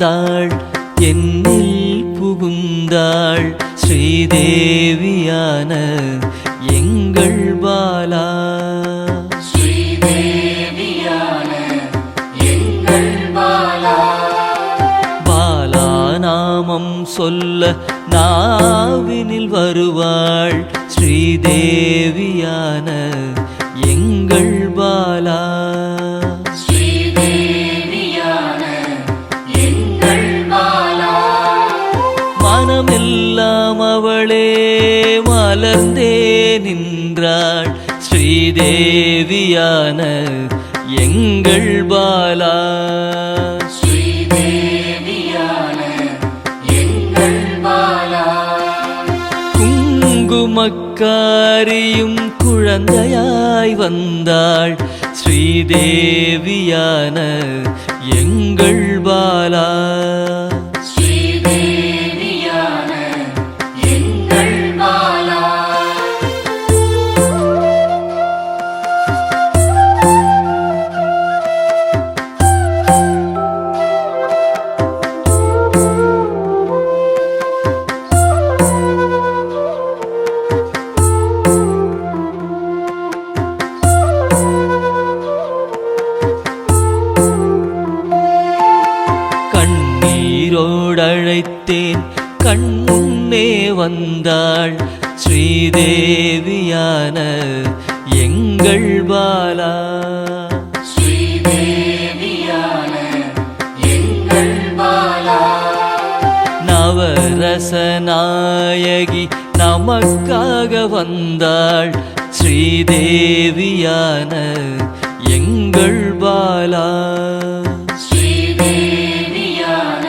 வந்தாள் என்னில் புகுந்தாள் ஸ்ரீதேவியான எங்கள் பாலா. ஸ்ரீதேவியான எங்கள் பாலா. பாலா நாமம் சொல்ல நாவினில் வருவாள் ஸ்ரீதேவியான எங்கள் பாலா. ஸ்ரீதேவியான எங்கள் பாலா. மனமெல்லாம் அவளே மலர்ந்தே நின்றாள் ஸ்ரீதேவியான எங்கள் பாலா. ஸ்ரீதேவியான எங்கள் பாலா. குங்குமக்காரியும் குழந்தையாய் வந்தாள் ஸ்ரீதேவியான எங்கள் பாலா. ஸ்ரீதேவியான எங்கள் பாலா. கண்ணீரோடழைத்தேன் கண்முன்னே வந்தாள் ஸ்ரீதேவியான எங்கள் பாலா. ஸ்ரீதேவியான எங்கள் பாலா. நவரசநாயகி நமக்காக வந்தாள் ஸ்ரீதேவியான எங்கள் பாலா. ஸ்ரீதேவியான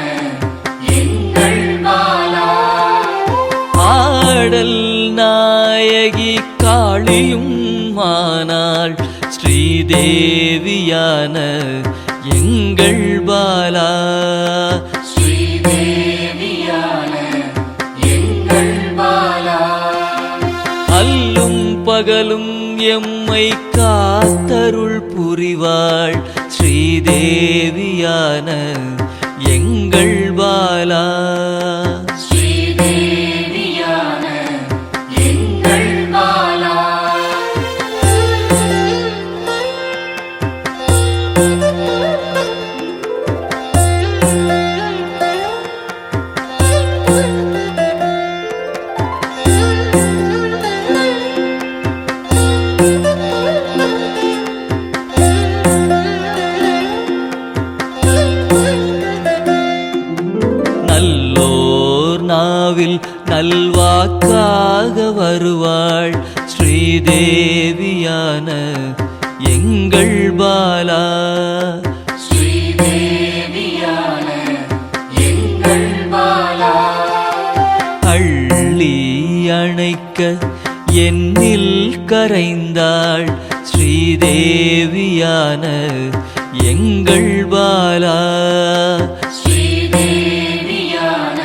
எங்கள் பாலா. ஆடல் நாயகி காளியும் ஆனாள் ஸ்ரீதேவியான எங்கள் பாலா. ஸ்ரீதேவியான எங்கள் பாலா. அல்லும் பகலும் எம்மை காத்தருள் புரிவாள் ஸ்ரீதேவியான எங்கள் பாலா. ஸ்ரீதேவியான எங்கள் பாலா. நல்லோர் நாவில் நல்வாக்காக வருவாள் ஸ்ரீதேவியான எங்கள் பாலா. ஸ்ரீதேவியான எங்கள் பாலா. அள்ளி அணைக்க என்னில் கரைந்தாள் ஸ்ரீதேவியான எங்கள் பாலா. ஸ்ரீதேவியான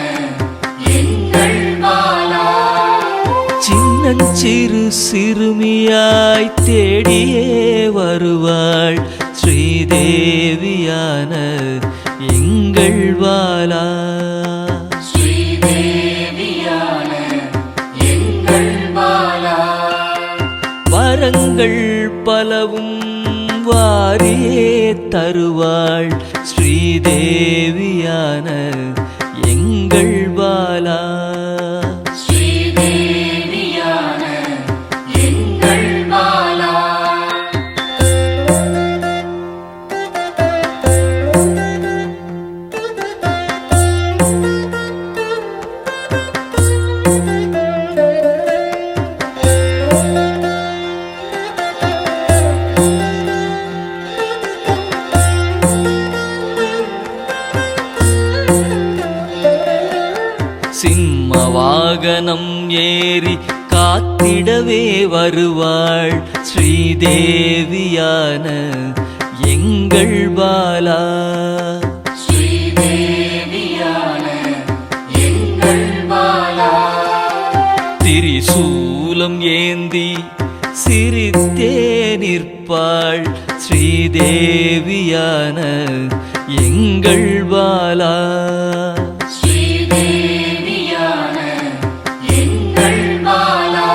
எங்கள் பாலா. சின்னஞ்சிறு சிறுமியாய் தேடியே வருவாள் ஸ்ரீதேவியான எங்கள் பாலா. ஸ்ரீதேவியான எங்கள் பாலா. வரங்கள் பலவும் வாரியே தருவாள் ஸ்ரீதேவியான எங்கள் பாலா. ஸ்ரீதேவியான எங்கள் பாலா. சிம்ம வாகனம் ஏறி காத்திடவே வருவாள் ஸ்ரீதேவியான எங்கள் பாலா. ஸ்ரீதேவியான எங்கள் பாலா. திரிசூலம் ஏந்தி சிரித்தே நிற்பாள் ஸ்ரீதேவியான எங்கள் பாலா. ஸ்ரீதேவியான எங்கள் பாலா.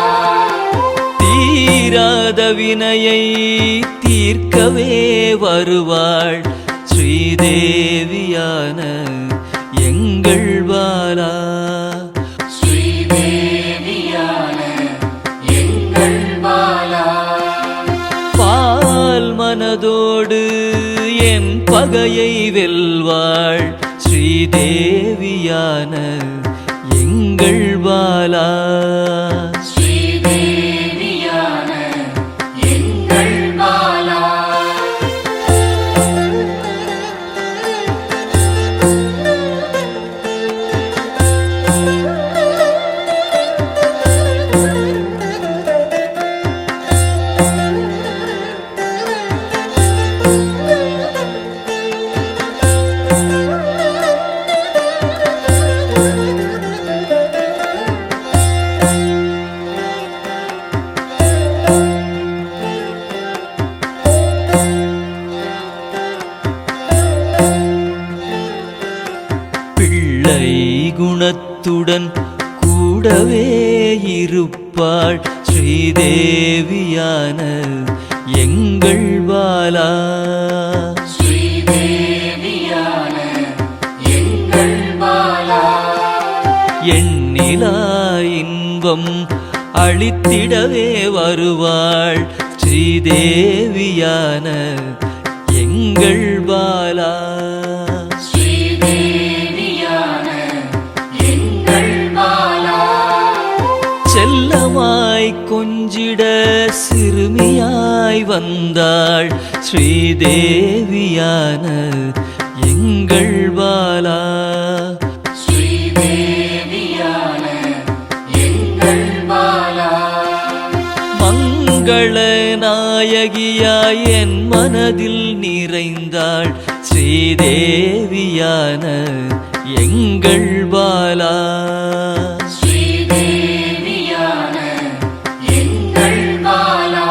தீராத வினையை தீர்க்கவே வருவாள் ஸ்ரீதேவியான எங்கள் பாலா. ஸ்ரீதேவியான எங்கள் பாலா. பால் மனதோடு என் பகையை வெல்வாள் ஸ்ரீதேவியான எங்கள் பாலா. ஸ்ரீதேவியான எங்கள் பாலா. பிள்ளை குணத்துடன் கூடவே இருப்பாள் ஸ்ரீதேவியான எங்கள் பாலா. ஸ்ரீதேவியான எங்கள் பாலா. எண்ணிலா இன்பம் அளித்திடவே வருவாள் ஸ்ரீதேவியான எங்கள் பாலா. ஸ்ரீதேவியான எங்கள் பாலா. செல்லமாய் கொஞ்சிட சிறுமியாய் வந்தாள் ஸ்ரீதேவியான எங்கள் பாலா. ஸ்ரீதேவியான எங்கள் பாலா. மங்கள நாயகியாய் என் மனதில் நிறைந்தாள் ஸ்ரீதேவியான எங்கள் பாலா. ஸ்ரீதேவியான எங்கள் பாலா.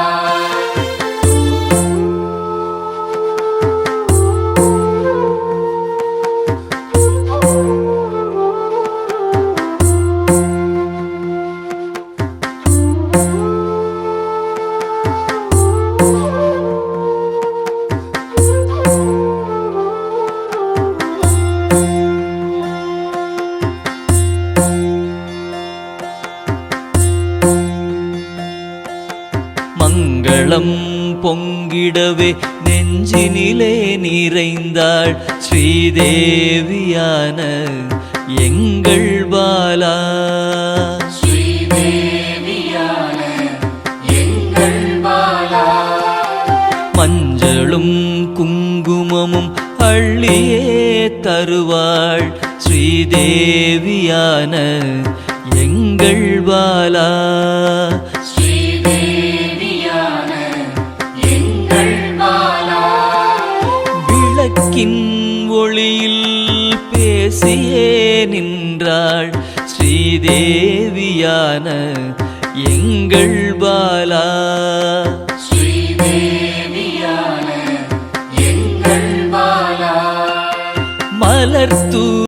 மங்களம் பொங்கிடவே நெஞ்சினிலே நிறைந்தாள் ஸ்ரீதேவியான எங்கள் பாலா. ஸ்ரீதேவியான எங்கள் பாலா. மஞ்சளும் குங்குமமும் அள்ளியே தருவாள் ஸ்ரீதேவியான எங்கள் பாலா. ஸ்ரீதேவியான எங்கள் பாலா. விளக்கின் ஒளியில் பேசியே நின்றாள் ஸ்ரீதேவியான எங்கள் பாலா. ஸ்ரீதேவியான எங்கள் பாலா. மலர்த்தூ